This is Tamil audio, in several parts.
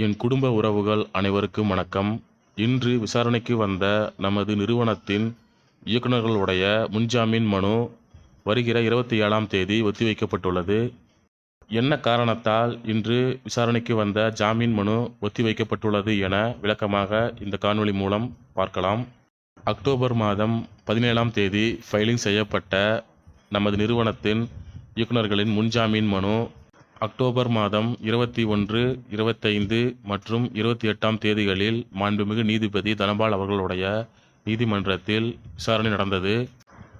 என் குடும்ப உறவுகள் அனைவருக்கும் வணக்கம். இன்று விசாரணைக்கு வந்த நமது நிறுவனத்தின் இயக்குநர்களுடைய முன்ஜாமீன் மனு வருகிற 27ஆம் தேதி ஒத்திவைக்கப்பட்டுள்ளது. என்ன காரணத்தால் இன்று விசாரணைக்கு வந்த ஜாமீன் மனு ஒத்திவைக்கப்பட்டுள்ளது என விளக்கமாக இந்த காணொளி மூலம் பார்க்கலாம். அக்டோபர் மாதம் 17ஆம் தேதி ஃபைலிங் செய்யப்பட்ட நமது நிறுவனத்தின் இயக்குநர்களின் முன்ஜாமீன் மனு அக்டோபர் மாதம் 21, 25 மற்றும் 28ஆம் தேதிகளில் மாண்புமிகு நீதிபதி தனபால் அவர்களுடைய நீதிமன்றத்தில் விசாரணை நடந்தது.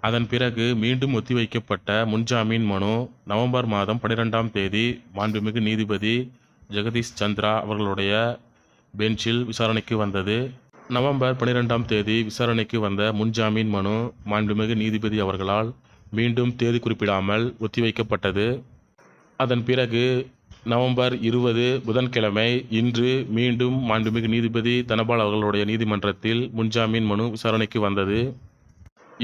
அதன் பிறகு மீண்டும் ஒத்திவைக்கப்பட்ட முன்ஜாமீன் மனு நவம்பர் மாதம் 12ஆம் தேதி மாண்புமிகு நீதிபதி ஜெகதீஷ் சந்திரா அவர்களுடைய பெஞ்சில் விசாரணைக்கு வந்தது. நவம்பர் 12ஆம் தேதி விசாரணைக்கு வந்த முன்ஜாமீன் மனு மாண்புமிகு நீதிபதி அவர்களால் மீண்டும் தேதி குறிப்பிடாமல் ஒத்திவைக்கப்பட்டது. அதன் பிறகு நவம்பர் 20 புதன்கிழமை இன்று மீண்டும் மாண்புமிகு நீதிபதி தனபால் அவர்களுடைய நீதிமன்றத்தில் முன்ஜாமீன் மனு விசாரணைக்கு வந்தது.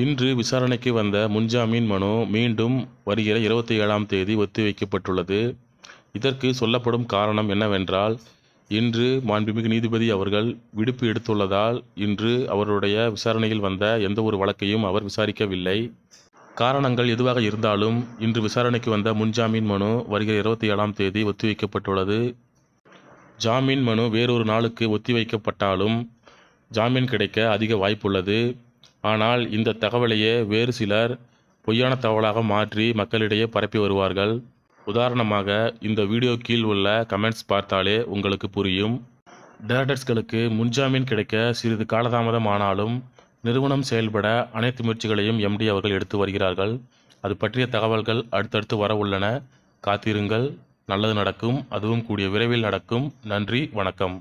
இன்று விசாரணைக்கு வந்த முன்ஜாமீன் மனு மீண்டும் வருகிற 27ஆம் தேதி ஒத்திவைக்கப்பட்டுள்ளது. இதற்கு சொல்லப்படும் காரணம் என்னவென்றால், இன்று மாண்புமிகு நீதிபதி அவர்கள் விடுப்பு எடுத்துள்ளதால் இன்று அவருடைய விசாரணையில் வந்த எந்த ஒரு வழக்கையும் அவர் விசாரிக்கவில்லை. காரணங்கள் எதுவாக இருந்தாலும் இன்று விசாரணைக்கு வந்த முன்ஜாமீன் மனு வருகிற 27ஆம் தேதி ஒத்திவைக்கப்பட்டுள்ளது. ஜாமீன் மனு வேறொரு நாளுக்கு ஒத்திவைக்கப்பட்டாலும் ஜாமீன் கிடைக்க அதிக வாய்ப்புள்ளது. ஆனால் இந்த தகவலையே வேறு சிலர் பொய்யான தகவலாக மாற்றி மக்களிடையே பரப்பி வருவார்கள். உதாரணமாக இந்த வீடியோ கீழ் உள்ள கமெண்ட்ஸ் பார்த்தாலே உங்களுக்கு புரியும். டைரக்டர்ஸ்களுக்கு முன்ஜாமீன் கிடைக்க சிறிது காலதாமதம் ஆனாலும் நிறுவனம் செயல்பட அனைத்து முயற்சிகளையும் எம்டி அவர்கள் எடுத்து வருகிறார்கள். அது பற்றிய தகவல்கள் அடுத்தடுத்து வர உள்ளன. காத்திருங்கள், நல்லது நடக்கும். அதுவும் கூடிய விரைவில் நடக்கும். நன்றி, வணக்கம்.